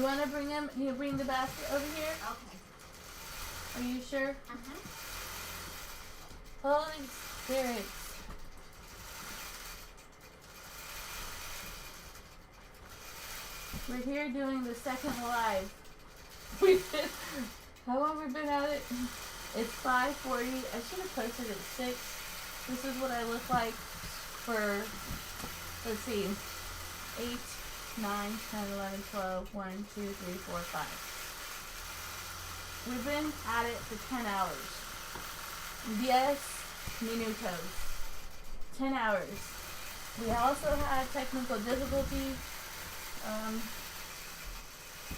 You want to bring them? You bring the basket over here? Okay. Are you sure? Holy Spirit. We're here doing the second live. How long have we been at it? It's 5:40. I should have posted at 6. This is what I look like for, let's see, 8, 9, 10, 11, 12, 1, 2, 3, 4, 5. We've been at it for 10 hours. Yes, minutos. 10 hours. We also had technical difficulties.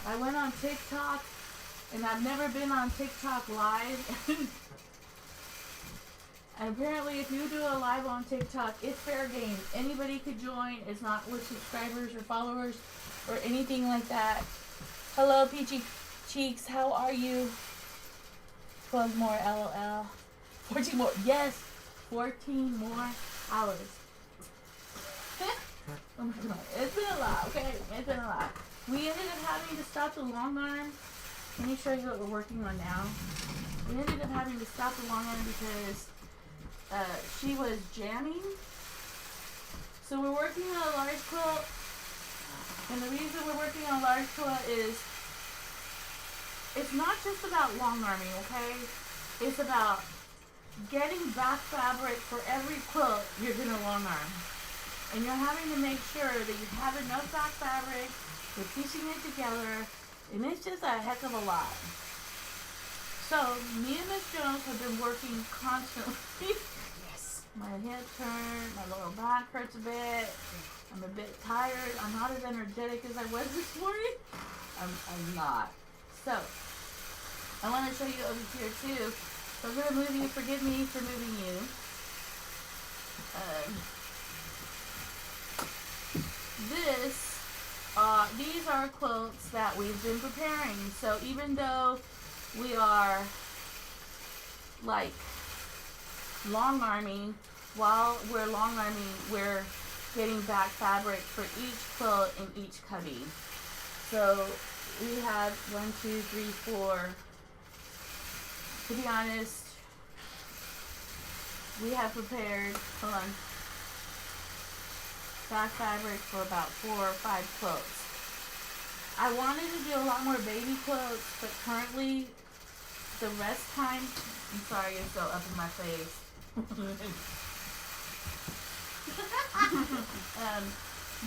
I went on TikTok, and I've never been on TikTok live. And apparently if you do a live on TikTok, it's fair game. Anybody could join. It's not with subscribers or followers or anything like that. Hello, Peachy Cheeks. How are you? 12 more, LOL. 14 more. Yes, 14 more hours. Oh my God. It's been a lot, okay? It's been a lot. We ended up having to stop the long arm. Let me show you what we're working on now. We ended up having to stop the long arm because she was jamming. So we're working on a large quilt. And the reason we're working on a large quilt is it's not just about long arming, okay? It's about getting back fabric for every quilt you're gonna long arm. And you're having to make sure that you have enough back fabric, you're piecing it together, and it's just a heck of a lot. So, me and Miss Jones have been working constantly. Yes. My head turned, my lower back hurts a bit, I'm a bit tired, I'm not as energetic as I was this morning. I'm not. So, I want to show you over here too. So I'm going to move you, forgive me for moving you. These are quilts that we've been preparing. So even though we are like long arming, while we're long arming, we're getting back fabric for each quilt in each cubby. So we have 1, 2, 3, 4. To be honest, we have prepared, hold on, back fabric for about 4 or 5 quilts. I wanted to do a lot more baby quilts, but currently the rest time, I'm sorry you're so up in my face.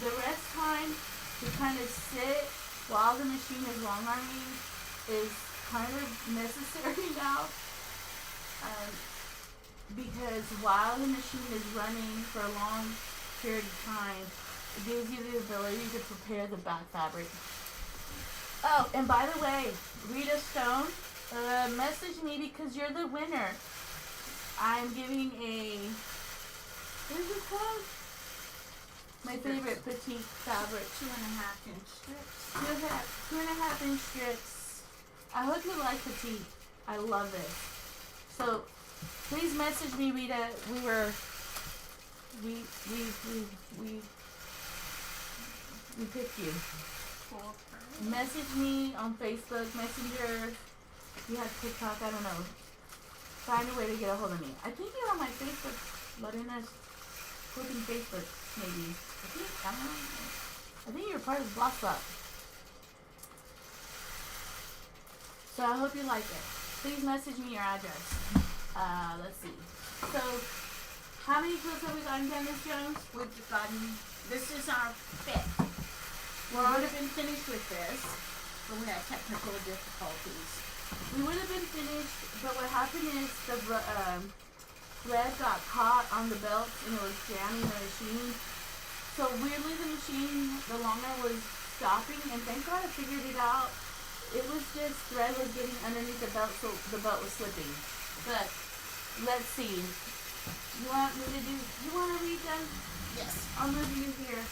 The rest time to kind of sit while the machine is long arming is kind of necessary now. Because while the machine is running for a long period of time, it gives you the ability to prepare the back fabric. Oh, and by the way, Rita Stone, message me because you're the winner. I'm giving a, what is it called? My favorite petite fabric. 2.5 inch strips. 2.5 inch strips. I hope you like petite. I love this. So please message me, Rita. We picked you. Message me on Facebook, Messenger. You have TikTok, I don't know. Find a way to get a hold of me. I think you're on my Facebook, Lorina's Quilting Facebook, maybe. I don't know. I think you're part of Block Up. So I hope you like it. Please message me your address. Let's see. So, how many quilts have we gotten done, Miss Jones? We've gotten, this is our 5th. We would have been finished with this, but we had technical difficulties. We would have been finished, but what happened is the thread got caught on the belt and it was jamming the machine. So weirdly the machine, the longer was stopping, and thank God I figured it out. It was just thread was getting underneath the belt, so the belt was slipping. But let's see. You want me to do, you want to read them? Yes. I'll move you here.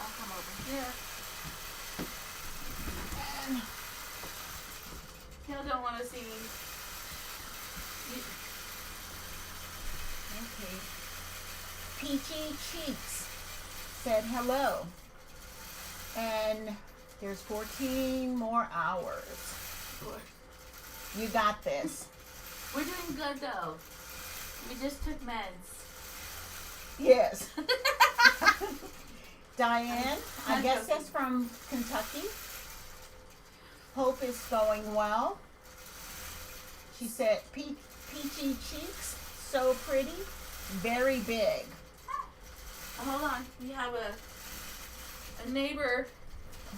I'll come over here. And y'all don't want to see me. Okay. Peachy Cheeks said hello. And there's 14 more hours. Of course. You got this. We're doing good though. We just took meds. Yes. Diane, I guess that's from Kentucky. Hope is going well. She said, peachy cheeks, so pretty, very big. Hold on, we have a neighbor.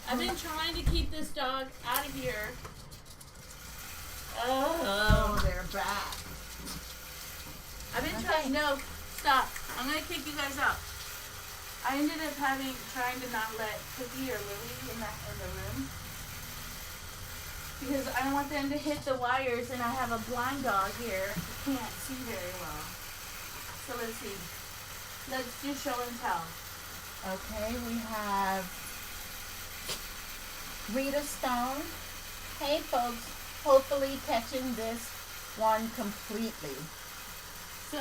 I've been trying to keep this dog out of here. Oh, they're back. I've been trying. No, stop. I'm gonna kick you guys out. I ended up trying to not let Cookie or Lily in the room because I don't want them to hit the wires, and I have a blind dog here who can't see very well. So let's see. Let's do show and tell. Okay, we have Rita Stone. Hey folks, hopefully catching this one completely. So,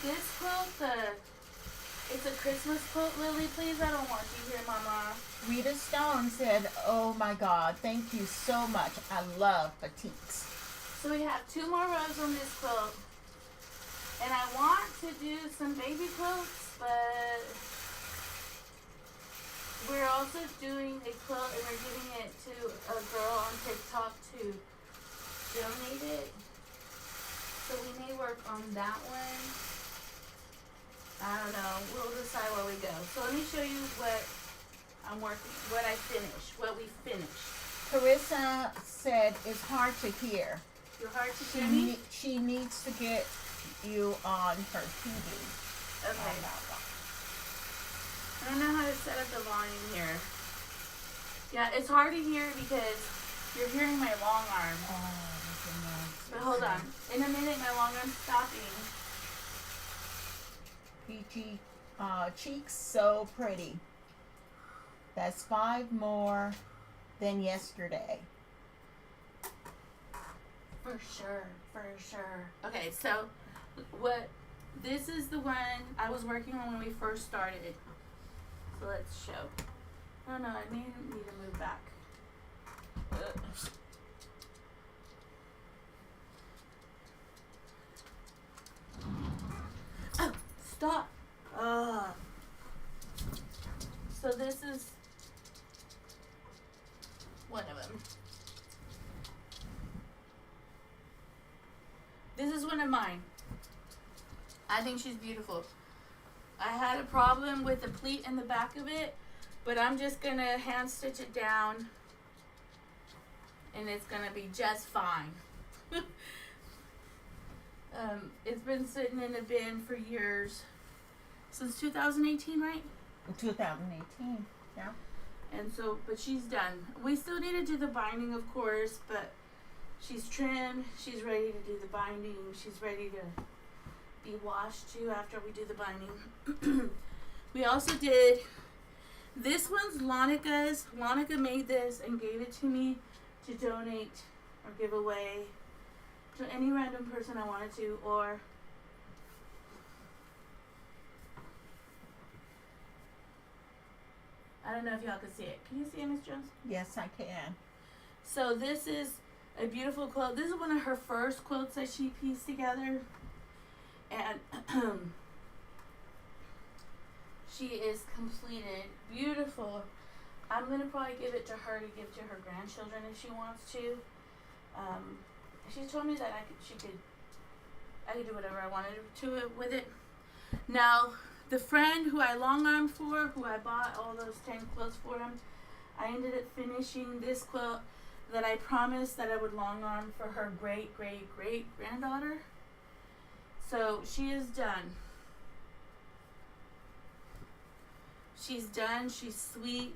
this quilt, it's a Christmas quilt, Lily, please. I don't want you here, Mama. Rita Stone said, oh my God, thank you so much. I love batiks. So we have 2 more rows on this quilt. And I want to do some baby quilts, but we're also doing a quilt and we're giving it to a girl on TikTok to donate it. So we may work on that one. I don't know. We'll decide where we go. So let me show you what I'm working, what we finished. Carissa said it's hard to hear. You're hard to hear me? She needs to get you on her TV. Okay. I don't know how to set up the volume here. Yeah, it's hard to hear because you're hearing my long arm. But hold on. In a minute, my long arm's stopping. Peachy cheeks, so pretty. That's 5 more than yesterday. For sure, for sure. Okay, so this is the one I was working on when we first started. So let's show. Oh no, I may need to move back. Oh, stop. So this is one of them. This is one of mine. I think she's beautiful. I had a problem with the pleat in the back of it, but I'm just gonna hand stitch it down and it's gonna be just fine. It's been sitting in a bin for years. Since 2018, right? 2018, yeah. And so, but she's done. We still need to do the binding, of course, but she's trimmed. She's ready to do the binding. She's ready to be washed too after we do the binding. We also did, this one's Lonica's. Lonica made this and gave it to me to donate or give away to any random person I wanted to, or I don't know if y'all can see it. Can you see it, Miss Jones? Yes, I can. So this is a beautiful quilt. This is one of her first quilts that she pieced together. And she is completed. Beautiful. I'm going to probably give it to her to give to her grandchildren if she wants to. She told me that I could do whatever I wanted to it with it. Now, the friend who I long armed for, who I bought all those 10 quilts for him, I ended up finishing this quilt that I promised that I would long arm for her great granddaughter. So she is done. She's done. She's sweet.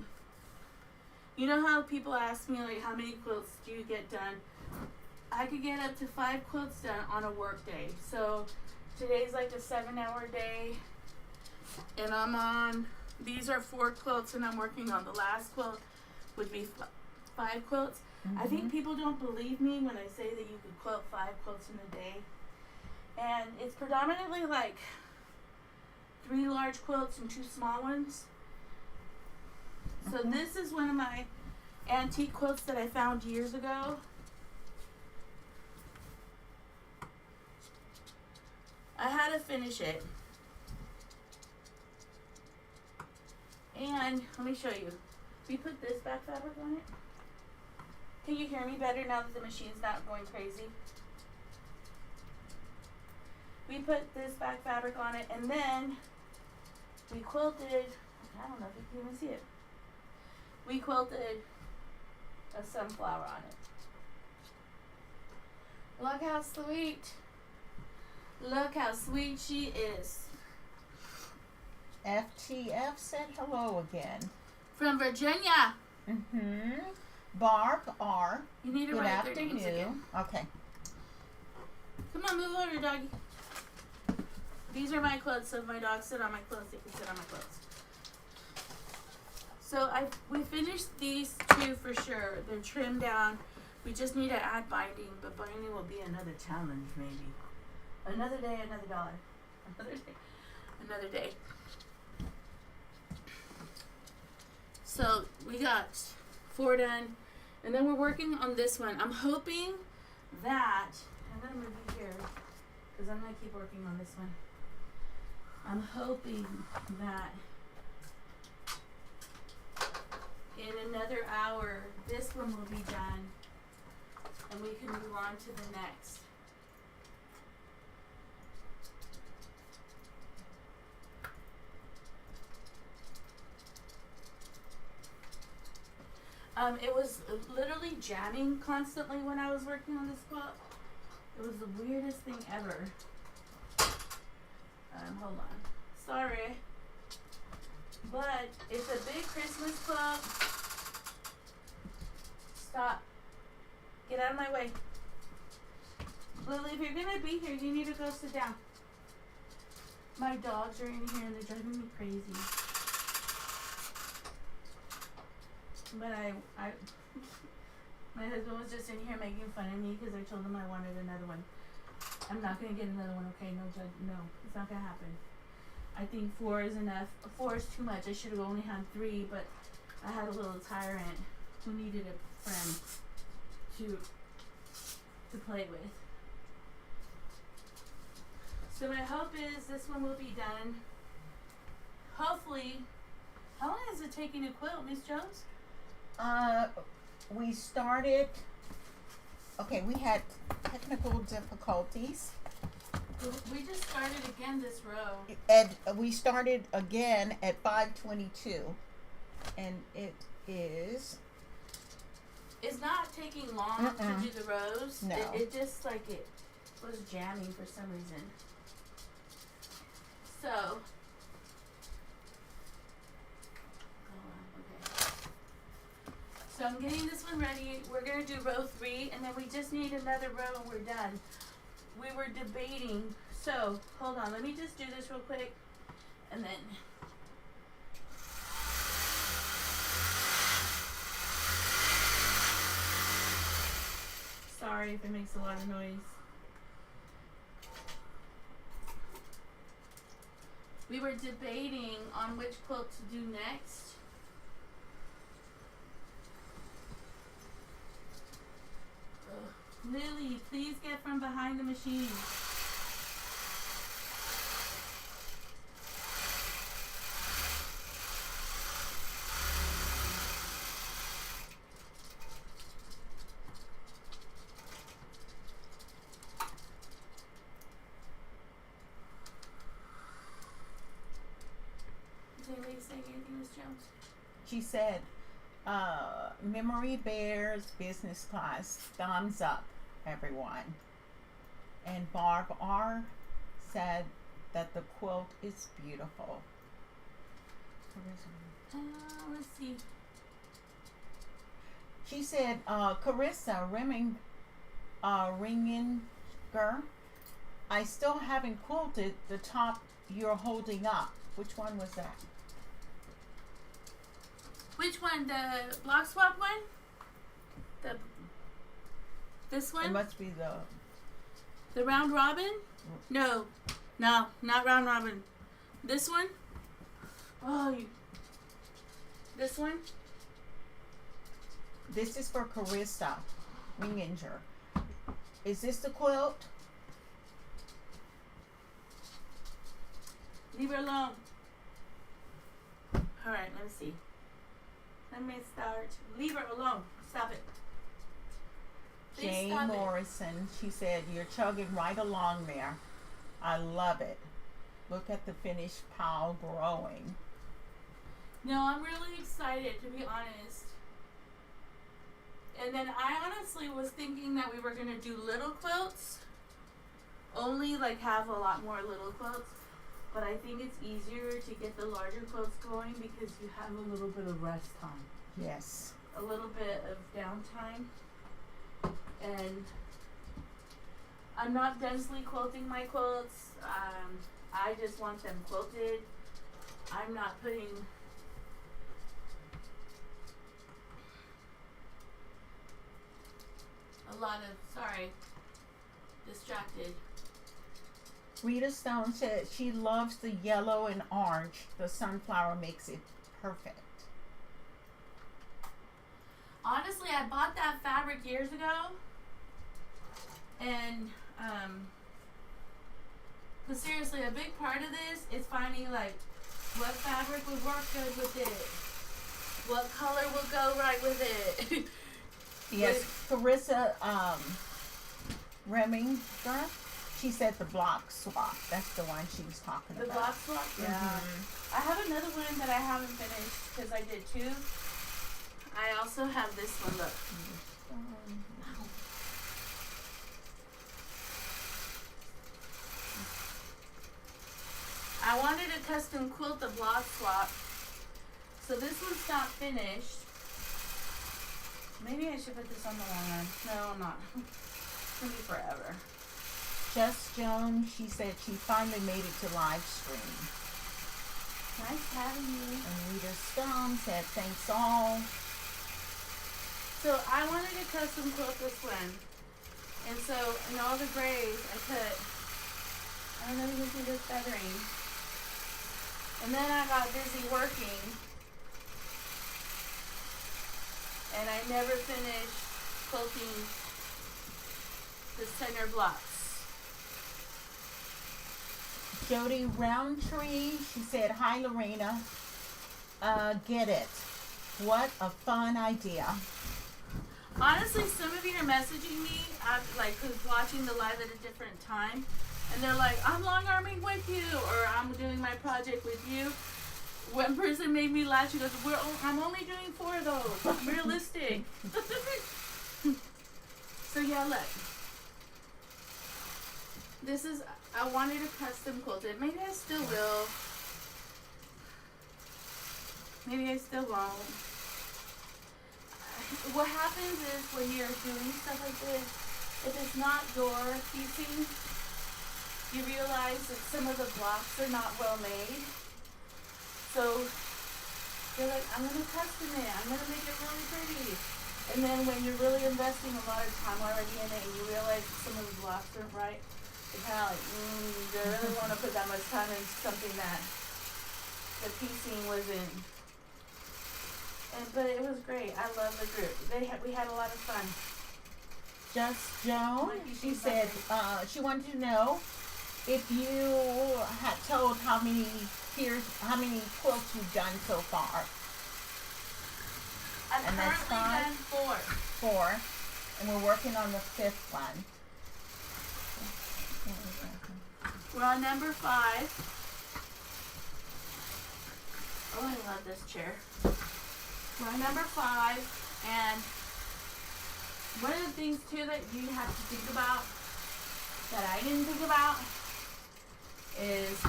You know how people ask me, like, how many quilts do you get done? I could get up to 5 quilts done on a work day. So today's like a 7-hour day. And I'm on, these are 4 quilts and I'm working on the last quilt, would be 5 quilts. Mm-hmm. I think people don't believe me when I say that you could quilt 5 quilts in a day. And it's predominantly like 3 large quilts and 2 small ones. So this is one of my antique quilts that I found years ago. I had to finish it. And let me show you. We put this back fabric on it. Can you hear me better now that the machine's not going crazy? We put this back fabric on it, and then we quilted, I don't know if you can even see it. We quilted a sunflower on it. Look how sweet. Look how sweet she is. FTF said hello again. From Virginia. Barb R. You need to Good write their names afternoon. again. Okay. Come on, move over, doggy. These are my clothes, so if my dogs sit on my clothes, they can sit on my clothes. So we finished these 2 for sure. They're trimmed down. We just need to add binding, but binding will be another challenge, maybe. Another day, another dollar. Another day, another day. So we got 4 done, and then we're working on this one. I'm hoping that, I'm gonna move you here, because I'm gonna keep working on this one. I'm hoping that in another hour, this one will be done, and we can move on to the next. It was literally jamming constantly when I was working on this quilt. It was the weirdest thing ever. Hold on. Sorry. But it's a big Christmas quilt. Stop. Get out of my way. Lily, if you're gonna be here, you need to go sit down. My dogs are in here and they're driving me crazy. But my husband was just in here making fun of me because I told him I wanted another one. I'm not gonna get another one, okay? No, no, it's not gonna happen. I think 4 is enough. 4 is too much. I should have only had 3, but I had a little tyrant who needed a friend to play with. So my hope is this one will be done. Hopefully. How long is it taking to quilt, Miss Jones? We started, okay, we had technical difficulties. We just started again this row. And we started again at 5:22, and it is. It's not taking long to do the rows. No. It just like it was jamming for some reason. So. So I'm getting this one ready. We're going to do row 3, and then we just need another row and we're done. We were debating. So, hold on. Let me just do this real quick. And then. Sorry if it makes a lot of noise. We were debating on which quilt to do next. Lily, please get from behind the machine. Is anybody saying anything, Miss Jones? She said, Memory Bears business class, thumbs up, everyone. And Barb R said that the quilt is beautiful. Let's see. She said, Carissa Ringinger, I still haven't quilted the top you're holding up. Which one was that? Which one? The block swap one? This one? It must be the round robin? No, not round robin. This one? Oh, this one? This is for Carissa Winginger. Is this the quilt? Leave her alone. Alright, let me see. Let me start. Leave her alone. Stop it. Please Jane stop it. Morrison, she said, you're chugging right along there. I love it. Look at the finished pile growing. No, I'm really excited, to be honest. And then I honestly was thinking that we were going to do little quilts. Only like have a lot more little quilts. But I think it's easier to get the larger quilts going because you have a little bit of rest time. Yes. A little bit of downtime. And I'm not densely quilting my quilts. I just want them quilted. I'm not putting a lot of, sorry, distracted. Rita Stone said she loves the yellow and orange. The sunflower makes it perfect. Honestly, I bought that fabric years ago, and but seriously, a big part of this is finding like what fabric would work good with it, what color will go right with it. Yes, Carissa Reminger, she said the block swap. That's the one she was talking The about. block swap, yeah. I have another one that I haven't finished because I did two. I also have this one. Look. I wanted a custom quilt the block swap. So this one's not finished. Maybe I should put this on the long arm. No, I'm not. It's gonna be forever. Jess Jones, she said she finally made it to live stream. Nice having you. And Rita Stone said thanks all. So I wanted to custom quilt this one. And so in all the grays I put, I don't know if you can see this feathering. And then I got busy working. And I never finished quilting the center blocks. Jody Roundtree, she said, hi Lorena. Get it. What a fun idea. Honestly, some of you are messaging me, like, who's watching the live at a different time, and they're like, I'm long arming with you, or I'm doing my project with you. One person made me laugh. She goes, I'm only doing 4 of those. I'm realistic. So yeah, look. This is, I wanted a custom quilted. Maybe I still will. Maybe I still won't. What happens is when you're doing stuff like this, if it's not your piecing, you realize that some of the blocks are not well made. So you're like, I'm going to custom it. I'm going to make it really pretty. And then when you're really investing a lot of time already in it and you realize that some of the blocks aren't right, you're kind of like, do I really want to put that much time into something that the piecing wasn't. But it was great. I love the group. We had a lot of fun. Just Joan, she said she wanted to know if you had told how many quilts you've done so far. I've And that's currently done 4. 4, and we're working on the 5th one. We're on number 5. Oh, I love this chair. We're on number 5, and one of the things too that you have to think about that I didn't think about is,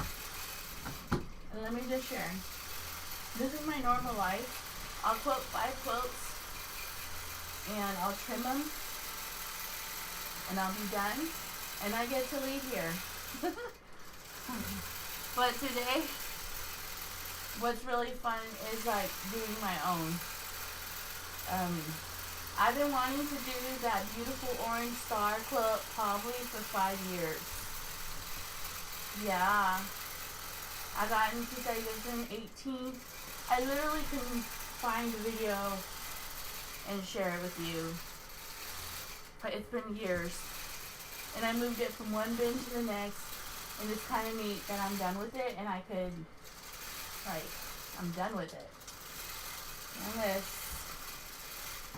and let me just share. This is my normal life. I'll quilt 5 quilts, and I'll trim them, and I'll be done, and I get to leave here. But today, what's really fun is like doing my own. I've been wanting to do that beautiful orange star quilt probably for 5 years. Yeah. I got in 2018. I literally couldn't find a video and share it with you. But it's been years. And I moved it from one bin to the next. And it's kind of neat that I'm done with it. And I could, like, I'm done with it. I'm going to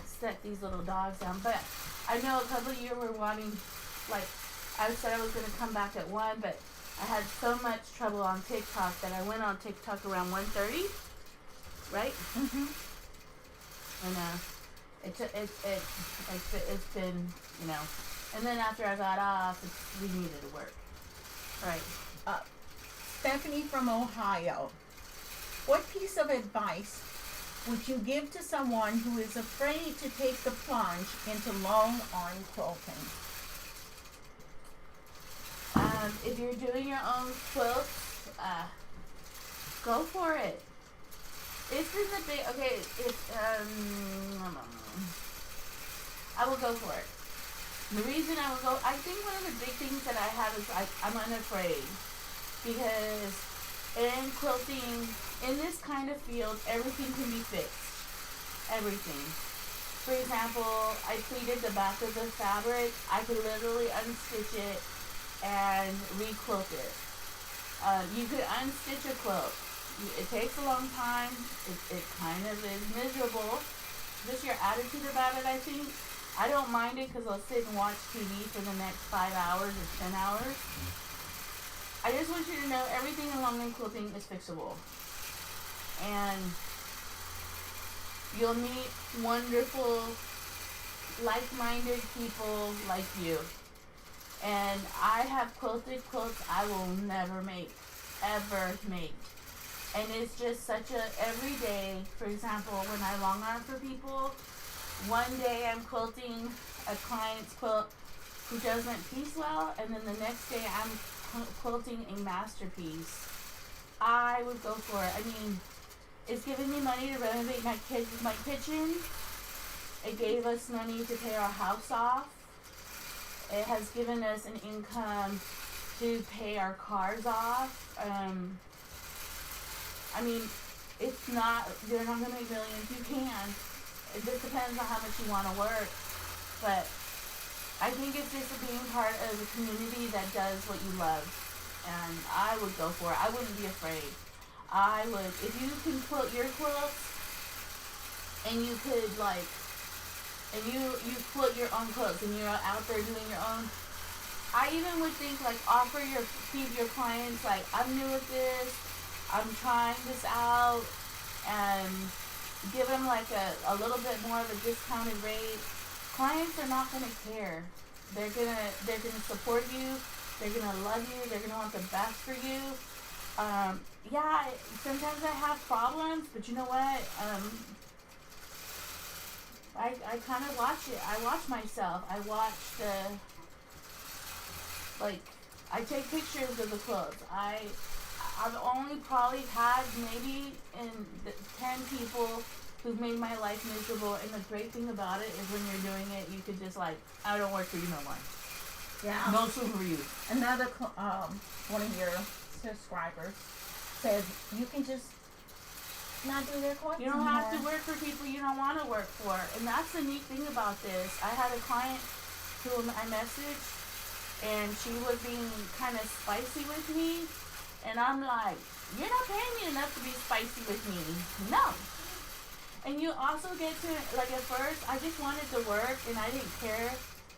set these little dogs down. But I know a couple of you were wanting, like, I said I was going to come back at 1, but I had so much trouble on TikTok that I went on TikTok around 1:30, right? Mm-hmm. And it's been, you know, and then after I got off, we needed to work. Right. Stephanie from Ohio. What piece of advice would you give to someone who is afraid to take the plunge into long arm quilting? If you're doing your own quilts, go for it. This is a big, okay, I will go for it. The reason I will go, I think one of the big things that I have is I'm unafraid. Because in quilting, in this kind of field, everything can be fixed. Everything. For example, I pleated the back of the fabric. I could literally unstitch it and re-quilt it. You could unstitch a quilt. It takes a long time. It kind of is miserable. Just your attitude about it, I think. I don't mind it because I'll sit and watch TV for the next 5 hours or 10 hours. I just want you to know everything in long arm quilting is fixable. And you'll meet wonderful, like-minded people like you. And I have quilted quilts I will never make, ever make. And it's just such a everyday. For example, when I long arm for people, one day I'm quilting a client's quilt who doesn't piece well, and then the next day I'm quilting a masterpiece. I would go for it. I mean, it's giving me money to renovate my kitchen. It gave us money to pay our house off. It has given us an income to pay our cars off. I mean, it's not, you're not going to make millions. You can. It just depends on how much you want to work. But I think it's just being part of a community that does what you love. And I would go for it. I wouldn't be afraid. I would, if you can quilt your quilts, and you could like, and you quilt your own quilts, and you're out there doing your own, I even would think like offer your clients like, I'm new at this, I'm trying this out, and give them like a little bit more of a discounted rate. Clients are not gonna care. They're gonna support you. They're gonna love you. They're gonna want the best for you. Yeah, sometimes I have problems, but you know what? I kind of watch it. I watch myself. I watch I take pictures of the quilts. I've only probably had maybe 10 people who've made my life miserable, and the great thing about it is when you're doing it, you could just like, I don't work for you no more. Yeah. No food for you. Another one of your subscribers says you can just not do their quilts You don't anymore. have to work for people you don't want to work for. And that's the neat thing about this. I had a client who I messaged, and she was being kind of spicy with me. And I'm like, you're not paying me enough to be spicy with me. No. And you also get to, like at first, I just wanted to work, and I didn't care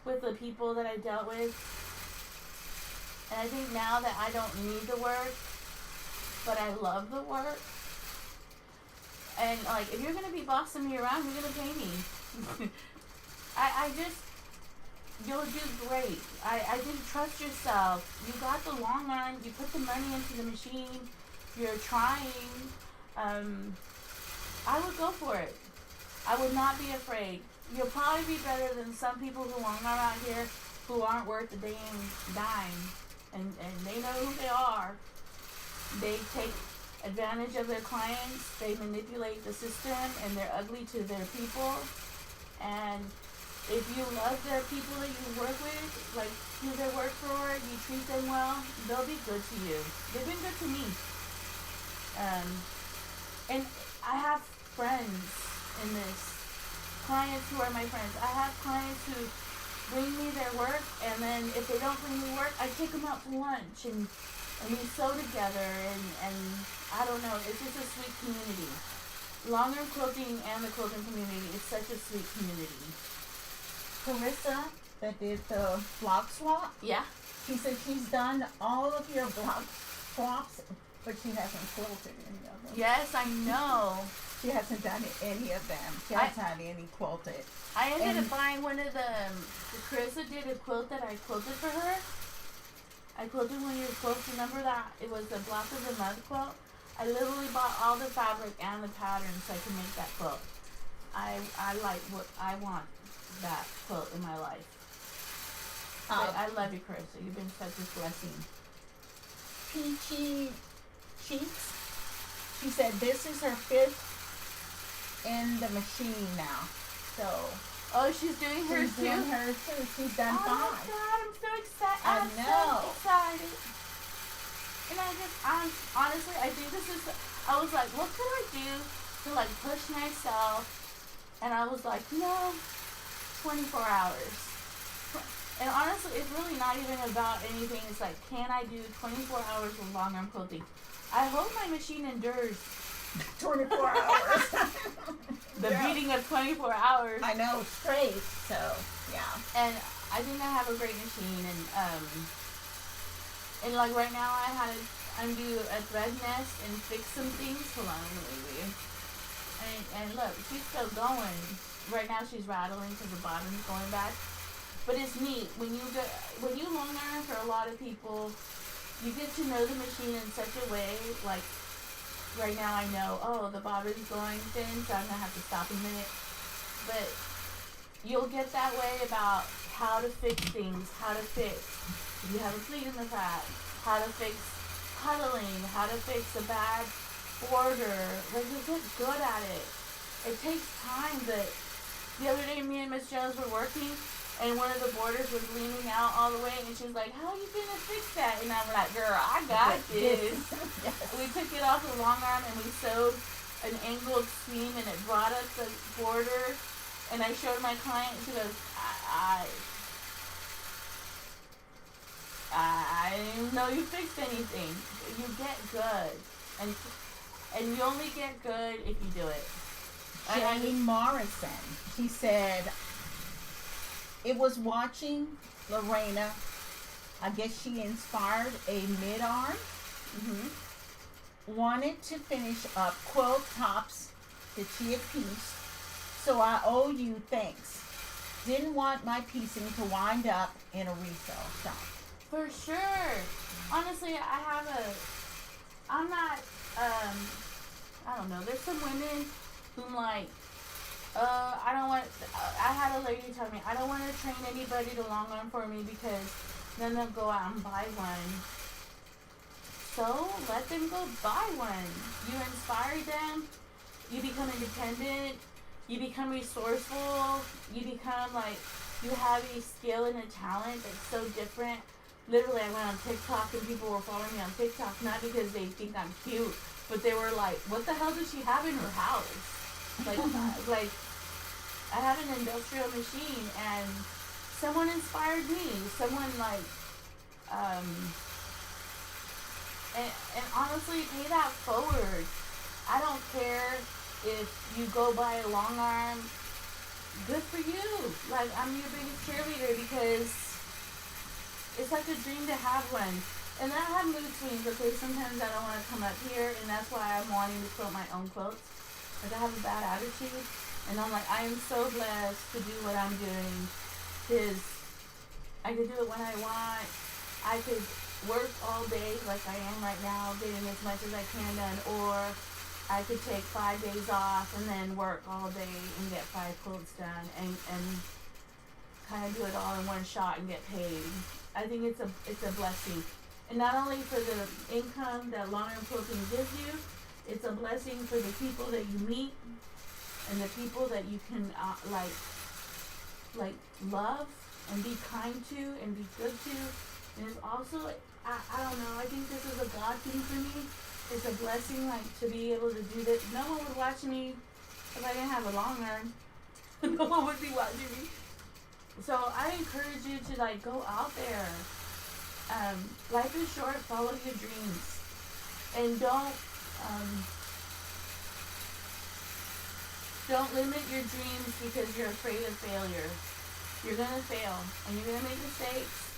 with the people that I dealt with. And I think now that I don't need the work, but I love the work. And like, if you're gonna be bossing me around, you're gonna pay me. You'll do great. I think trust yourself. You got the long arm. You put the money into the machine. You're trying. I would go for it. I would not be afraid. You'll probably be better than some people who long arm out here who aren't worth a dime. And they know who they are. They take advantage of their clients. They manipulate the system, and they're ugly to their people. And if you love the people that you work with, like who they work for, you treat them well, they'll be good to you. They've been good to me. And I have friends in this, clients who are my friends. I have clients who bring me their work, and then if they don't bring me work, I take them out to lunch, and we sew together, and I don't know, it's just a sweet community. Longarm quilting and the quilting community is such a sweet community. Carissa, that did the block swap, Yeah. she said she's done all of your block swaps, but she hasn't quilted any of them. Yes, I know. She hasn't done any of them. She hasn't had any quilted. I ended up buying one of the Carissa did a quilt that I quilted for her. I quilted one of your quilts. Remember that? It was the Block of the Month quilt. I literally bought all the fabric and the pattern so I could make that quilt. I want that quilt in my life. But I love you, Carissa. You've been such a blessing. Peachy Cheeks, she said this is her 5th in the machine now. So Oh, she's doing hers she's too? doing hers too. She's done Oh my 5. God, I'm so excited. I I'm know. so excited. And I'm honestly, I think this is, I was like, what could I do to like push myself? And I was like, no, 24 hours. And honestly, it's really not even about anything. It's like, can I do 24 hours of long arm quilting? I hope my machine endures 24 hours. the Yeah. beating of 24 hours. I know, straight. So yeah. And I think I have a great machine, and like right now I had to undo a thread nest and fix some things. Hold on, let me leave. And look, she's still going. Right now she's rattling because the bottom's going back. But it's neat when you long arm for a lot of people, you get to know the machine in such a way. Like right now I know, oh, the bottom's going thin, so I'm gonna have to stop a minute. But you'll get that way about how to fix things, how to fix if you have a pleat in the crack, how to fix puddling, how to fix a bad border. Like you get good at it. It takes time, but the other day me and Miss Jones were working and one of the borders was leaning out all the way and she was like, how are you gonna fix that? And I'm like, girl, I got this. Yes. We took it off the long arm and we sewed an angled seam and it brought up the border. And I showed my client and she goes, I didn't know you fixed anything. You get good. And you only get good if you do it. Jane Morrison, she said, it was watching Lorena, I guess she inspired a mid-arm, wanted to finish up quilt tops that she had pieced, so I owe you thanks. Didn't want my piecing to wind up in a resale shop. For sure. Honestly, I'm not, I don't know, there's some women who like, I don't want, I had a lady tell me, I don't want to train anybody to long arm for me because then they'll go out and buy one. So let them go buy one. You inspire them, you become independent, you become resourceful, you become like, you have a skill and a talent that's so different. Literally, I went on TikTok and people were following me on TikTok, not because they think I'm cute, but they were like, what the hell does she have in her house? Like, I have an industrial machine and someone inspired me. Someone like, and honestly, pay that forward. I don't care if you go buy a long arm. Good for you. Like, I'm your biggest cheerleader because it's like a dream to have one. And I have mood swings, okay? Sometimes I don't want to come up here, and that's why I'm wanting to quilt my own quilts. Like, I have a bad attitude, and I'm like, I am so blessed to do what I'm doing, because I could do it when I want. I could work all day like I am right now, getting as much as I can done, or I could take 5 days off and then work all day and get 5 quilts done, and kind of do it all in one shot and get paid. I think it's a blessing. And not only for the income that long arm quilting gives you, it's a blessing for the people that you meet and the people that you can like love and be kind to and be good to. And it's also, I don't know, I think this is a God thing for me it's a blessing, like, to be able to do this. No one would watch me if I didn't have a long arm. No one would be watching me. So I encourage you to, like, go out there. Life is short. Follow your dreams, and don't limit your dreams because you're afraid of failure. You're gonna fail, and you're gonna make mistakes,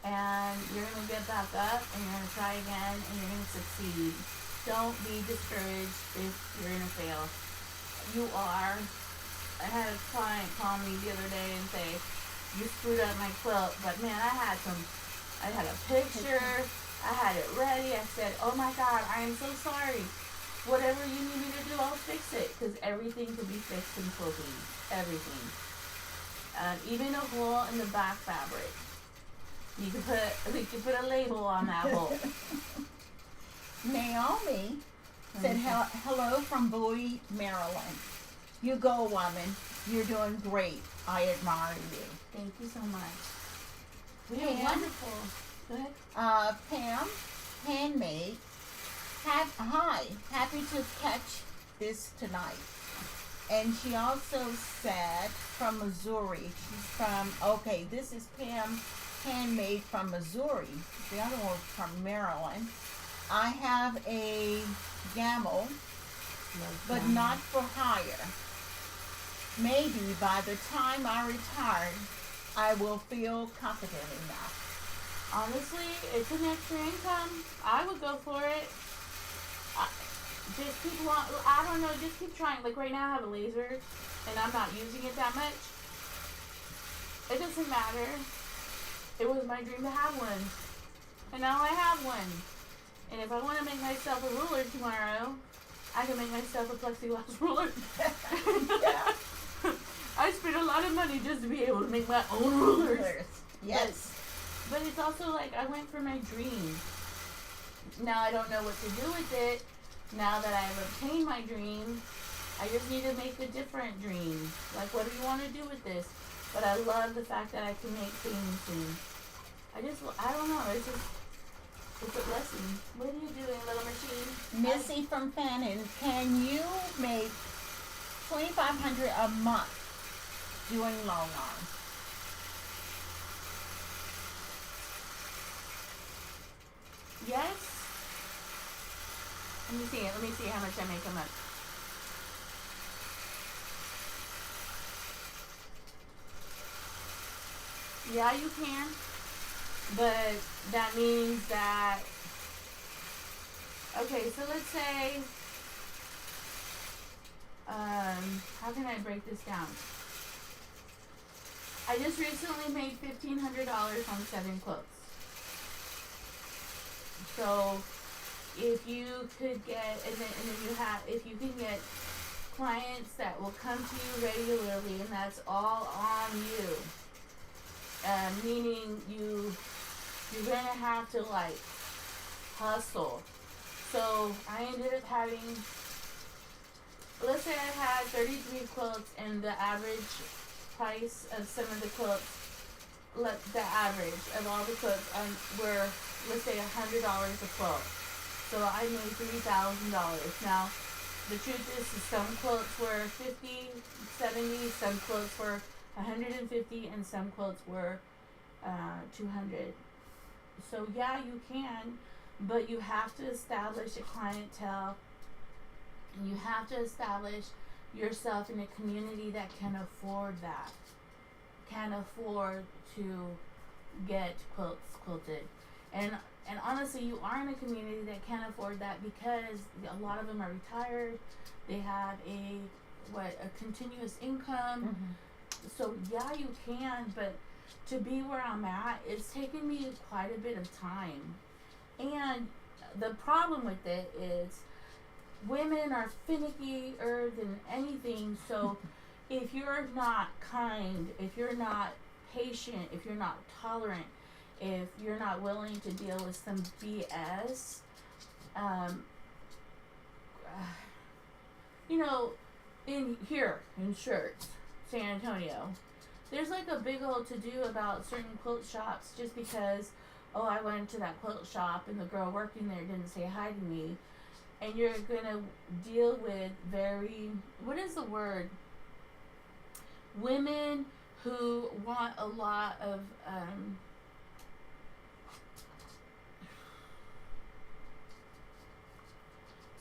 and you're gonna get back up, and you're gonna try again, and you're gonna succeed. Don't be discouraged if you're gonna fail. You are. I had a client call me the other day and say, "You screwed up my quilt," but man, I had a picture, I had it ready. I said, "Oh my God, I am so sorry. Whatever you need me to do, I'll fix it," because everything can be fixed in quilting. Everything. Even a hole in the back fabric. We could put a label on that hole. Naomi said, hello from Bowie, Maryland. You go, woman. You're doing great. I admire you. Thank you so much. Pam, You're wonderful. Go ahead. Pam, handmade. Hi, happy to catch this tonight. And she also said from Missouri. She's from, okay, this is Pam, handmade from Missouri. The other one from Maryland. I have a gamble, but not for hire. Maybe by the time I retire, I will feel confident enough. Honestly, it's an extra income. I would go for it. Just keep I don't know, just keep trying. Like right now I have a laser and I'm not using it that much. It doesn't matter. It was my dream to have one. And now I have one. And if I want to make myself a ruler tomorrow, I can make myself a plexiglass ruler. Yeah. I spent a lot of money just to be able to make my own rulers. Yes. But it's also like I went for my dream. Now I don't know what to do with it. Now that I've obtained my dream, I just need to make a different dream. Like, what do you want to do with this? But I love the fact that I can make things, and I don't know, it's a blessing. What are you doing, little machine? Missy from Fannin, can you make $2,500 a month doing long arm? Yes. Let me see how much I make a month. Yeah, you can. But that means that, okay, so let's say, how can I break this down? I just recently made $1,500 on 7 quilts. So if you could get, and then if you can get clients that will come to you regularly, and that's all on you. Meaning you're gonna have to like hustle. So I ended up having, let's say I had 33 quilts, and the average price of some of the quilts, the average of all the quilts were, let's say, $100 a quilt. So I made $3,000. Now, the truth is some quilts were $50, $70, some quilts were $150, and some quilts were $200. So yeah, you can, but you have to establish a clientele, and you have to establish yourself in a community that can afford that, can afford to get quilts quilted. And honestly, you are in a community that can afford that because a lot of them are retired. They have a continuous income. Mm-hmm. So yeah, you can, but to be where I'm at, it's taken me quite a bit of time. And the problem with it is women are finickier than anything. So if you're not kind, if you're not patient, if you're not tolerant, if you're not willing to deal with some BS, in shirts, San Antonio, there's like a big old to-do about certain quilt shops just because, I went to that quilt shop and the girl working there didn't say hi to me. and you're gonna deal with very, what is the word? Women who want a lot of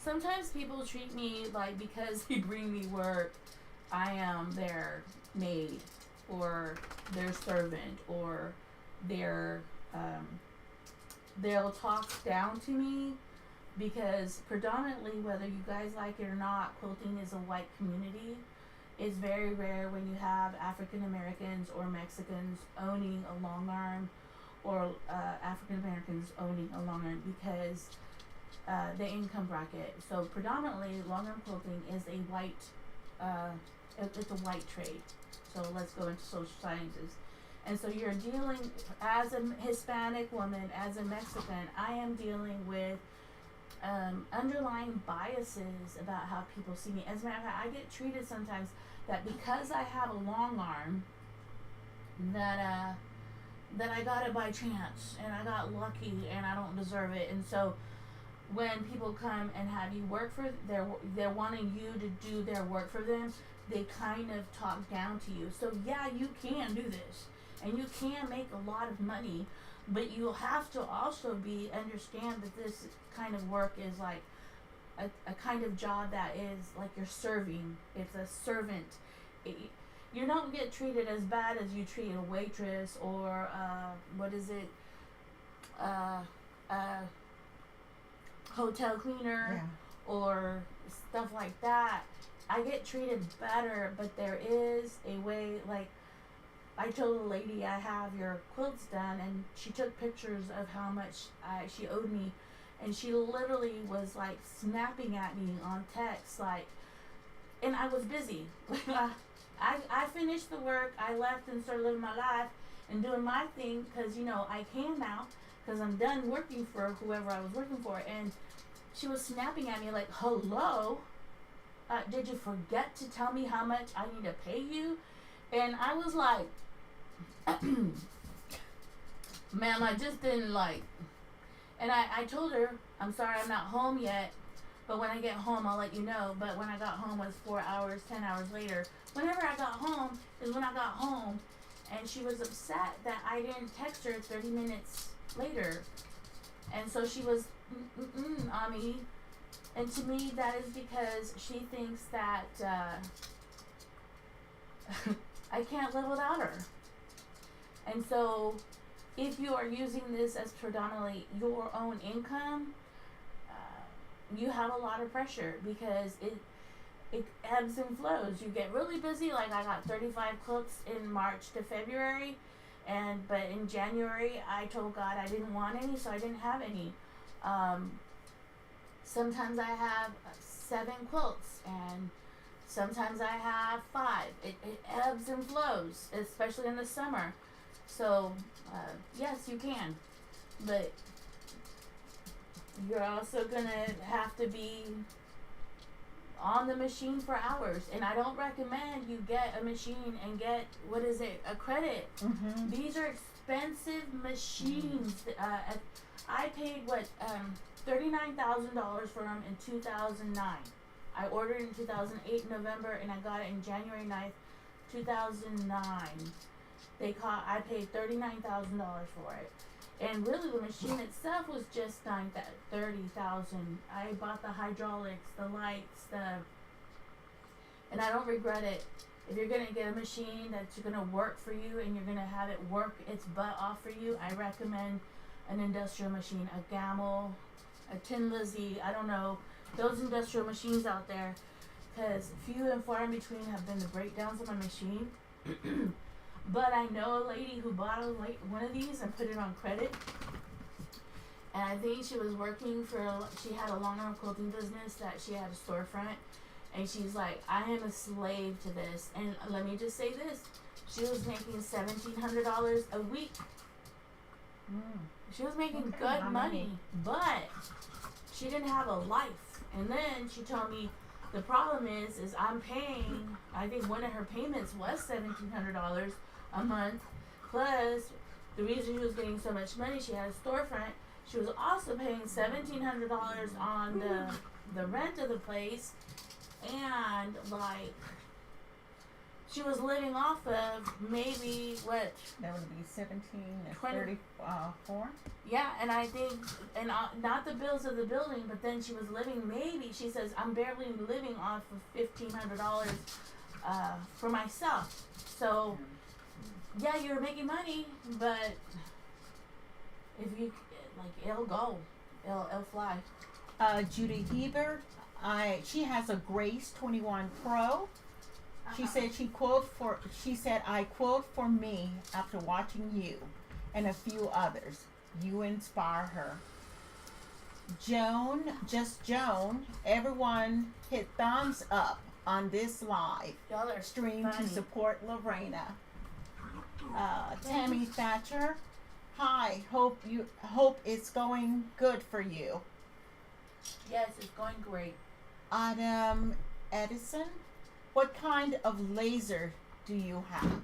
sometimes people treat me like because they bring me work, I am their maid or their servant or their they'll talk down to me because predominantly, whether you guys like it or not, quilting is a white community. It's very rare when you have African Americans or Mexicans owning a long arm or African Americans owning a long arm because the income bracket. So predominantly, long arm quilting is a white, it's a white trade. So let's go into social sciences. And so you're dealing, as a Hispanic woman, as a Mexican, I am dealing with underlying biases about how people see me. As a matter of fact, I get treated sometimes that because I have a long arm, that I got it by chance and I got lucky and I don't deserve it. And so when people come and have you work for they're wanting you to do their work for them, they kind of talk down to you. So yeah, you can do this and you can make a lot of money, but you have to also understand that this kind of work is like a kind of job that is like you're serving. It's a servant. You don't get treated as bad as you treat a waitress or hotel cleaner or stuff like that. I get treated better, but there is a way, like I told a lady I have your quilts done, and she took pictures of how much she owed me, and she literally was like snapping at me on text, like, and I was busy. I finished the work, I left and started living my life and doing my thing because, you know, I can now because I'm done working for whoever I was working for. And she was snapping at me like, hello, did you forget to tell me how much I need to pay you? And I was like, ma'am, I just didn't like, and I told her, I'm sorry I'm not home yet, but when I get home I'll let you know. But when I got home was 4 hours, 10 hours later. Whenever I got home is when I got home, and she was upset that I didn't text her 30 minutes later. And so she was on me, and to me that is because she thinks that I can't live without her. And so if you are using this as predominantly your own income, you have a lot of pressure because it ebbs and flows. You get really busy, like I got 35 quilts in March to February, but in January I told God I didn't want any, so I didn't have any. Sometimes I have 7 quilts, and sometimes I have 5. It ebbs and flows, especially in the summer. So yes, you can, but you're also gonna have to be on the machine for hours. And I don't recommend you get a machine and get, a credit. Mm-hmm. These are expensive machines. I paid $39,000 for them in 2009. I ordered in 2008 November, and I got it in January 9th, 2009. I paid $39,000 for it. And really the machine itself was just $30,000. I bought the hydraulics, the lights, and I don't regret it. If you're gonna get a machine that's gonna work for you and you're gonna have it work its butt off for you, I recommend an industrial machine, a Gamel, a Tin Lizzie, I don't know, those industrial machines out there, because few and far in between have been the breakdowns of my machine. But I know a lady who bought one of these and put it on credit, and I think she was working she had a long arm quilting business that she had a storefront, and she's like, I am a slave to this. And let me just say this, she was making $1,700 a week. She was making good money, but she didn't have a life. And then she told me the problem is I'm paying, I think one of her payments was $1,700 a month, plus the reason she was getting so much money, she had a storefront, she was also paying $1,700 on the rent of the place, and like she was living off of maybe what That would be 17 and 20. 34. Yeah, and I think, and not the bills of the building, but then she was living maybe, she says, I'm barely living off of $1,500 for myself. So, yeah, you're making money, but if you, like, it'll go. It'll fly. Judy Heber, she has a Grace 21 Pro. She said she said I quote for me after watching you and a few others. You inspire her. Joan, everyone hit thumbs up on this live Y'all are stream funny. to support Lorena. Tammy Thatcher, hi, hope it's going good for you. Yes, it's going great. Adam Edison, what kind of laser do you have?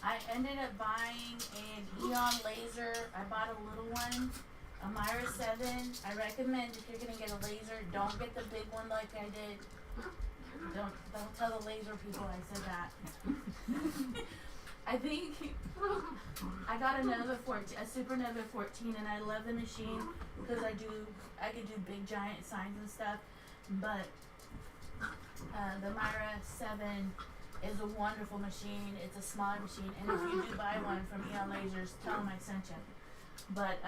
I ended up buying an Eon laser. I bought a little one, a Myra 7. I recommend if you're gonna get a laser, don't get the big one like I did. Don't tell the laser people I said that. I think I got a Supernova 14, and I love the machine because I could do big giant signs and stuff. But the Myra 7 is a wonderful machine. It's a smaller machine, and if you do buy one from Eon Lasers, tell them I sent you. But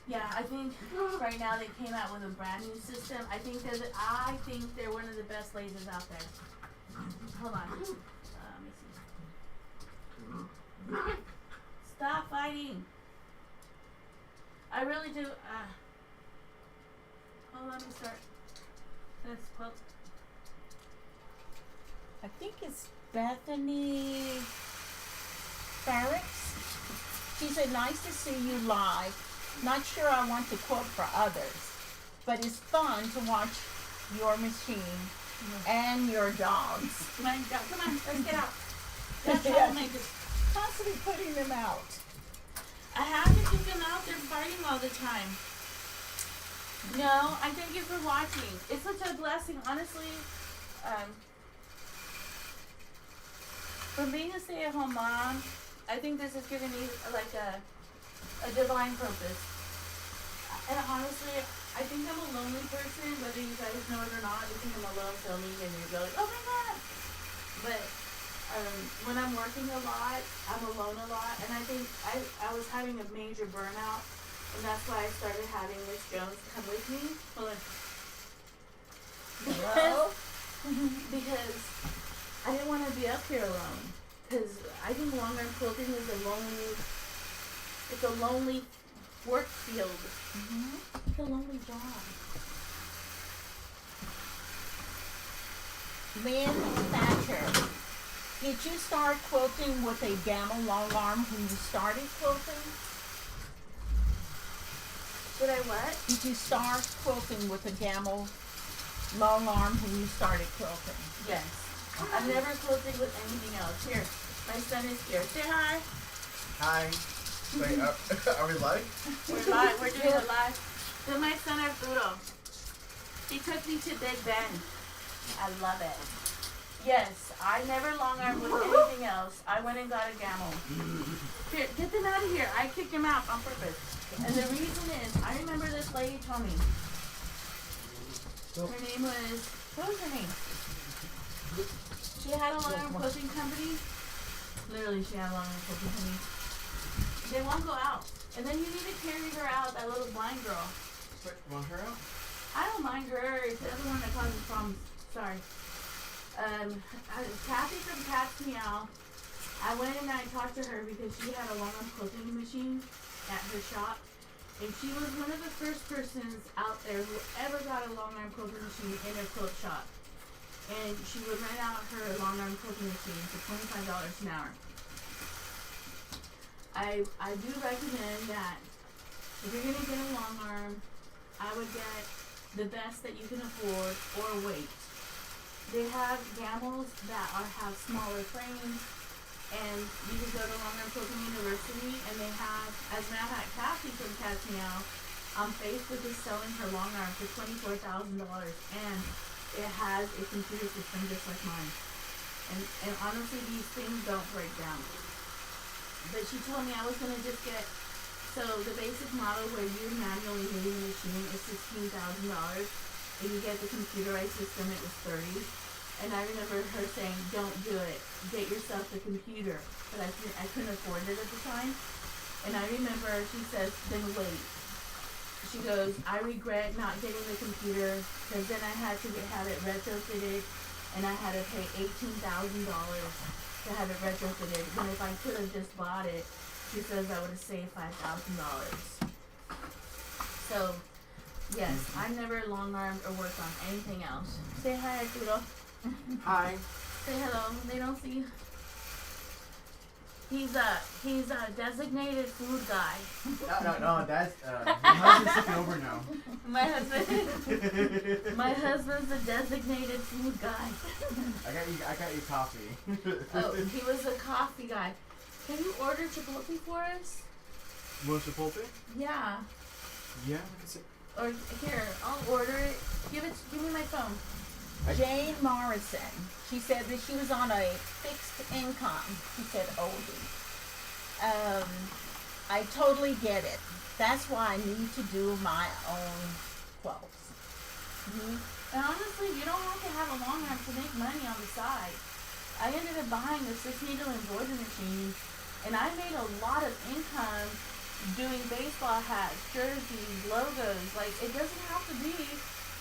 yeah, I think right now they came out with a brand new system. I think they're one of the best lasers out there. Hold on. Let me see. Stop fighting. I really do. Oh, let me start. This quote. I think it's Bethany Farrix. She said, nice to see you live. Not sure I want to quote for others, but it's fun to watch your machine and your dogs. Come on, let's get out. That's That's troublemakers. Constantly putting them out. I have to keep them out. They're fighting all the time. No, I thank you for watching. It's such a blessing, honestly. From being a stay-at-home mom, I think this has given me like a divine purpose. And honestly, I think I'm a lonely person, whether you guys know it or not. You think I'm alone filming and you're like, oh my god. But when I'm working a lot, I'm alone a lot, and I think I was having a major burnout, and that's why I started having Miss Jones come with me. Hold on. Hello? Because I didn't want to be up here alone. Because I think long-arm quilting is a lonely work field. Mm-hmm. It's a lonely job. Lynn Thatcher, did you start quilting with a gamma long arm when you started quilting? Did I what? Did you start quilting with a gamma long arm when you started quilting? Yes. I've never quilted with anything else. Here, my son is here. Say hi. Hi. Wait, are we live? We're live. We're doing it live. This is my son Arturo. He took me to Big Ben. I love it. Yes, I never long armed with anything else. I went and got a gamma. Here, get them out of here. I kicked him out on purpose. And the reason is, I remember this lady told me. Her name was, what was her name? She had a long arm quilting company. Literally, she had a long arm quilting company. They won't go out. And then you need to carry her out, that little blind girl. Wait, want her out? I don't mind her. It's the other one that causes problems. Sorry. Kathy from Cat's Meow, I went and I talked to her because she had a long-arm quilting machine at her shop. And she was one of the first persons out there who ever got a long-arm quilting machine in her quilt shop. And she would rent out her long-arm quilting machine for $25 an hour. I do recommend that if you're going to get a long arm, I would get the best that you can afford or wait. They have gammas that have smaller frames, and you can go to Longarm Quilting University, and they have, as a matter of fact, Kathy from Cat's Meow, on Facebook is selling her long arm for $24,000, and it has a computer system just like mine. And honestly, these things don't break down. But she told me I was gonna just get, so the basic model where you manually moving the machine is $16,000. If you get the computerized system, it was 30. And I remember her saying, "Don't do it. Get yourself the computer." But I couldn't afford it at the time. And I remember she says, "Then wait." She goes, "I regret not getting the computer because then I had to have it retrofitted, and I had to pay $18,000 to have it retrofitted. When if I could have just bought it," she says, "I would have saved $5,000." So, yes, I've never long armed or worked on anything else. Say hi, Arturo. Hi. Say hello. They don't see you. He's a designated food guy. No, that's my husband's taking over now. My husband's a designated food guy. I got you coffee. Oh, he was a coffee guy. Can you order Chipotle for us? More Chipotle? Yeah. Yeah, I can say. Or here, I'll order it. Give me my phone. Jane Morrison. She said that she was on a fixed income. She said oldie. I totally get it. That's why I need to do my own quilts. And honestly, you don't have to have a long arm to make money on the side. I ended up buying a 6-needle embroidery machine, and I made a lot of income doing baseball hats, jerseys, logos. Like, it doesn't have to be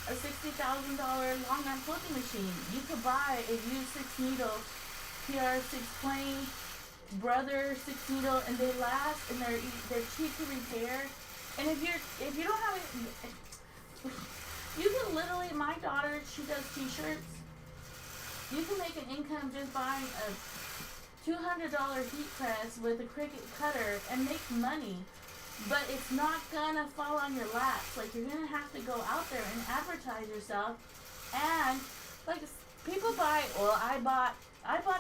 a $60,000 long arm quilting machine. You could buy a used 6-needle PR 620 Brother 6-needle, and they last, and they're cheap to repair. And if you don't have it, you can literally, my daughter, she does t-shirts. You can make an income just buying a $200 heat press with a Cricut cutter and make money. But it's not gonna fall on your laps. Like, you're gonna have to go out there and advertise yourself. And like, people buy. Well, I bought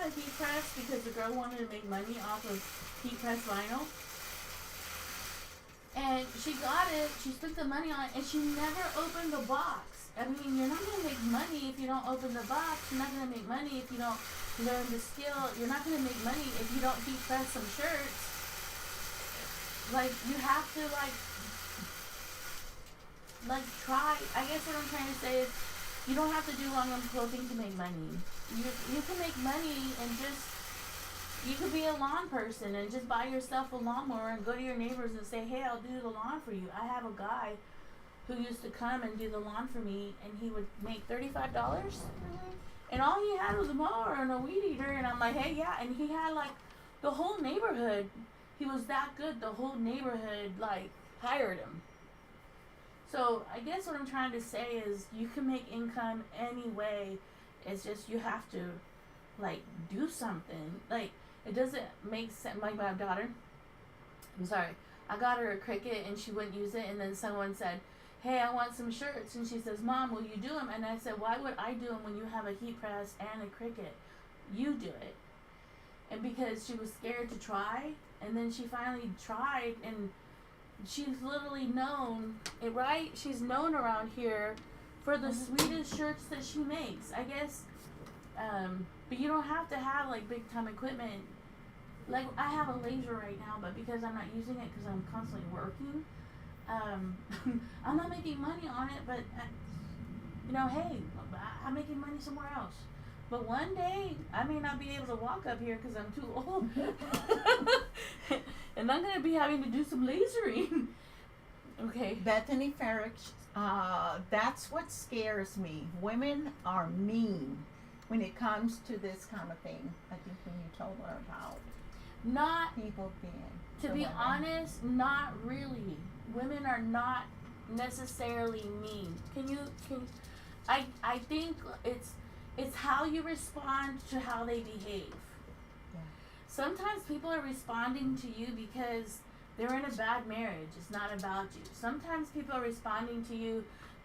a heat press because the girl wanted to make money off of heat press vinyl. And she got it. She spent the money on it, and she never opened the box. I mean, you're not gonna make money if you don't open the box. You're not gonna make money if you don't learn the skill. You're not gonna make money if you don't heat press some shirts. Like, you have to, like try. I guess what I'm trying to say is, you don't have to do long arm quilting to make money. You can make money and you could be a lawn person and just buy yourself a lawnmower and go to your neighbors and say, "Hey, I'll do the lawn for you." I have a guy who used to come and do the lawn for me, and he would make $35. And all he had was a mower and a weed eater, and I'm like, "Hey, yeah." And he had, like, the whole neighborhood. He was that good, the whole neighborhood, like, hired him. So I guess what I'm trying to say is, you can make income any way. It's just, you have to, like, do something. Like, it doesn't make sense. Like, my daughter, I'm sorry, I got her a Cricut and she wouldn't use it, and then someone said, "Hey, I want some shirts," and she says, "Mom, will you do them?" And I said, "Why would I do them when you have a heat press and a Cricut? You do it." And because she was scared to try, and then she finally tried, and she's literally known, right? She's known around here for the sweetest shirts that she makes, I guess. But you don't have to have, like, big time equipment. Like, I have a laser right now, but because I'm not using it because I'm constantly working, I'm not making money on it. But hey, I'm making money somewhere else. But one day, I may not be able to walk up here because I'm too old. And I'm going to be having to do some lasering. Okay. Bethany Farrick, that's what scares me. Women are mean when it comes to this kind of thing. I think when you told her about Not, people being. to be honest, not really. Women are not necessarily mean. I think it's how you respond to how they behave. Yeah. Sometimes people are responding to you because they're in a bad marriage. It's not about you. Sometimes people are responding to you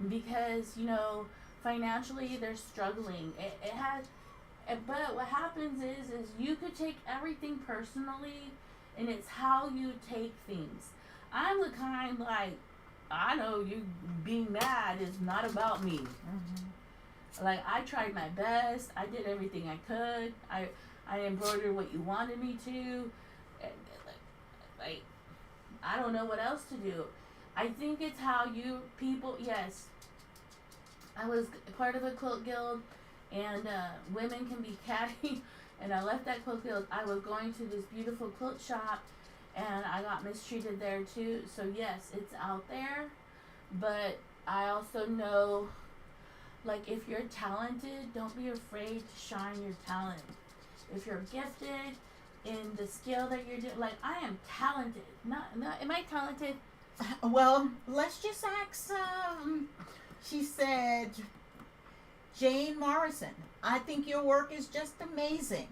because, financially they're struggling. But what happens is you could take everything personally, and it's how you take things. I'm the kind, like, I know you being mad is not about me. Like, I tried my best. I did everything I could. I embroidered what you wanted me to. And, like, I don't know what else to do. I think it's how you people, yes, I was part of a quilt guild, and women can be catty, and I left that quilt guild. I was going to this beautiful quilt shop, and I got mistreated there too. So yes, it's out there, but I also know, like, if you're talented, don't be afraid to shine your talent. If you're gifted in the skill that you're doing, like, I am talented. Not, am I talented? Well, let's just ask, she said, Jane Morrison, I think your work is just amazing.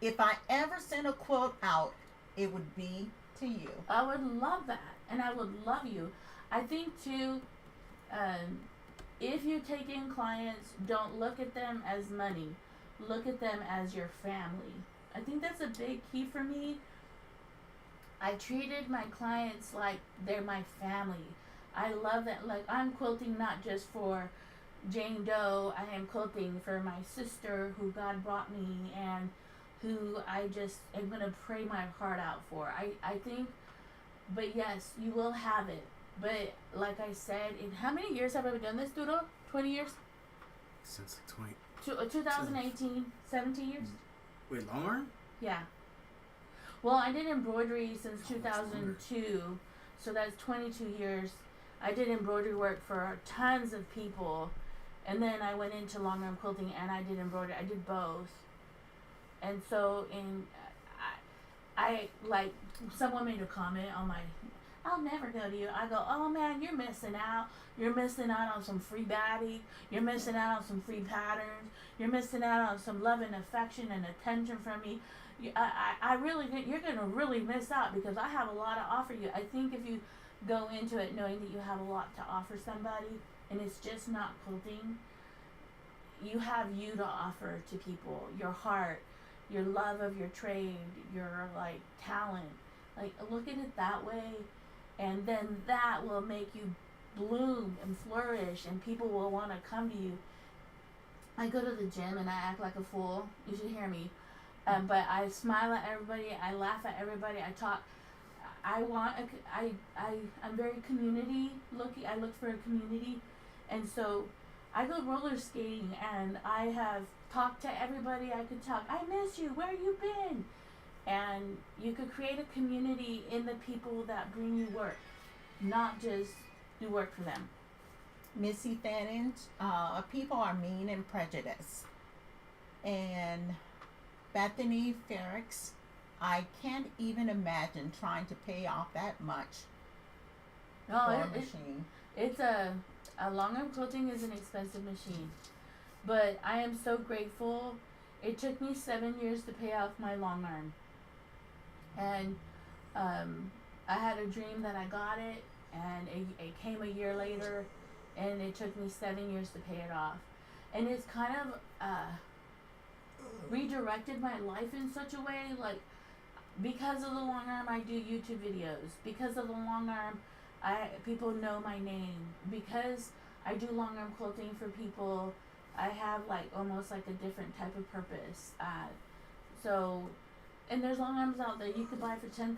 If I ever sent a quote out, it would be to you. I would love that, and I would love you. I think too, if you take in clients, don't look at them as money. Look at them as your family. I think that's a big key for me. I treated my clients like they're my family. I love that. Like, I'm quilting not just for Jane Doe. I am quilting for my sister who God brought me, and who I just am going to pray my heart out for. I think, but yes, you will have it. But like I said, in how many years have I been doing this, Doodle? 20 years? Since like 2018, 17 years? Wait, Longarm? Yeah. Well, I did embroidery since 2002, so that's 22 years. I did embroidery work for tons of people, and then I went into long-arm quilting and I did embroidery. I did both. And so, I like, someone made a comment on my, I'll never go to you. I go, oh man, you're missing out. You're missing out on some free baddie. You're missing out on some free patterns. You're missing out on some love and affection and attention from me. I really think you're going to really miss out, because I have a lot to offer you. I think if you go into it knowing that you have a lot to offer somebody, and it's just not quilting, you have you to offer to people. Your heart, your love of your trade, your, like, talent. Like, look at it that way, and then that will make you bloom and flourish, and people will want to come to you. I go to the gym and I act like a fool. You should hear me. But I smile at everybody. I laugh at everybody. I talk. I'm very community looking. I look for a community, and so I go roller skating, and I have talked to everybody I could talk. I miss you. Where you been? And you could create a community in the people that bring you work, not just do work for them. Missy Thannon, people are mean and prejudiced. And Bethany Ferrix, I can't even imagine trying to pay off that much for a machine. It's a long-arm quilting is an expensive machine, but I am so grateful. It took me 7 years to pay off my long arm, and I had a dream that I got it, and it came a year later, and it took me 7 years to pay it off, and it's kind of redirected my life in such a way, like, because of the long arm I do YouTube videos, because of the long arm people know my name, because I do long arm quilting for people, I have, like, almost like a different type of purpose. So, and there's long arms out there you could buy for $10,000,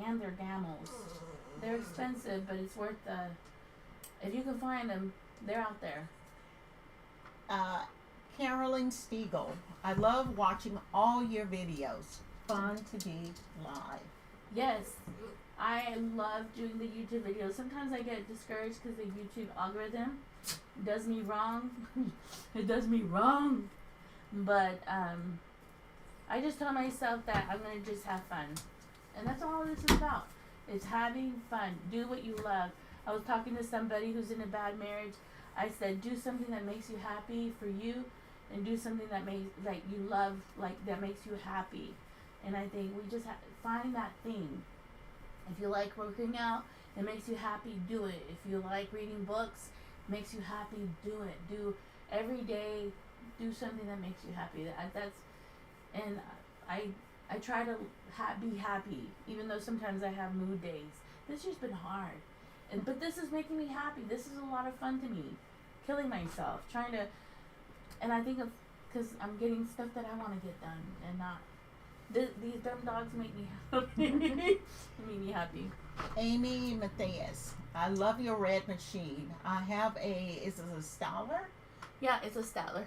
and they're gamels. They're expensive, but it's worth if you can find them, they're out there. Carolyn Stiegel, I love watching all your videos. Fun to be live. Yes, I love doing the YouTube videos. Sometimes I get discouraged because the YouTube algorithm does me wrong. It does me wrong. But I just tell myself that I'm going to just have fun. And that's all this is about. It's having fun. Do what you love. I was talking to somebody who's in a bad marriage. I said, do something that makes you happy for you, and do something that makes, like, you love, like, that makes you happy. And I think we just find that thing. If you like working out, it makes you happy, do it. If you like reading books, it makes you happy, do it. Do every day, do something that makes you happy. And I try to be happy, even though sometimes I have mood days. This year's been hard. but this is making me happy. This is a lot of fun to me. Killing myself, trying to, and I think of, because I'm getting stuff that I want to get done, and not, these dumb dogs make me happy. Make me happy. Amy Matthias, I love your red machine. I have is it a Styler? Yeah, it's a Statler.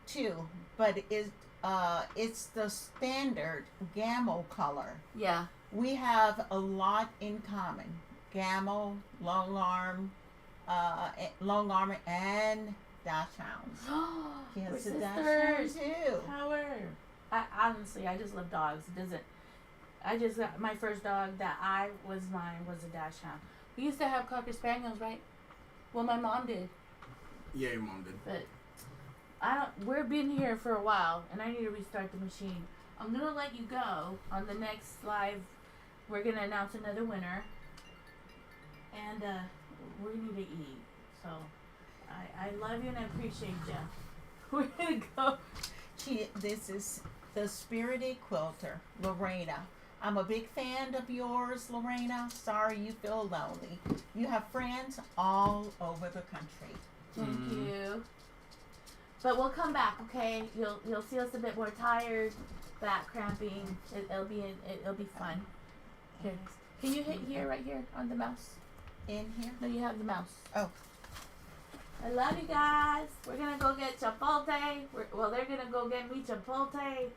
Too, but it's the standard Gamma color. Yeah. We have a lot in common. Gamma, Longarming, and Dachshunds. He We're has a sisters. Dachshund too. Power. Honestly, I just love dogs. It doesn't. I just got my first dog that was mine was a Dachshund. We used to have Cocker Spaniels, right? Well, my mom did, Yeah, your mom did. but we've been here for a while, and I need to restart the machine. I'm gonna let you go on the next live. We're gonna announce another winner, and we need to eat. So, I love you and I appreciate you. We're gonna go. This is the Spirited Quilter, Lorena. I'm a big fan of yours, Lorena. Sorry you feel lonely. You have friends all over the country. Thank you. But we'll come back, okay? You'll see us a bit more tired, back cramping. It'll be fun. Here, can you hit here, right here, on the mouse? In here? No, you have the mouse. Oh. I love you guys. We're gonna go get Chipotle. They're gonna go get me Chipotle.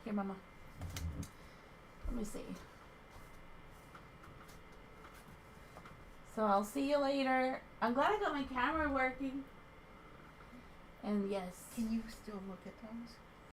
Here, Mama. Let me see. So I'll see you later. I'm glad I got my camera working. And yes. Can you still look at those?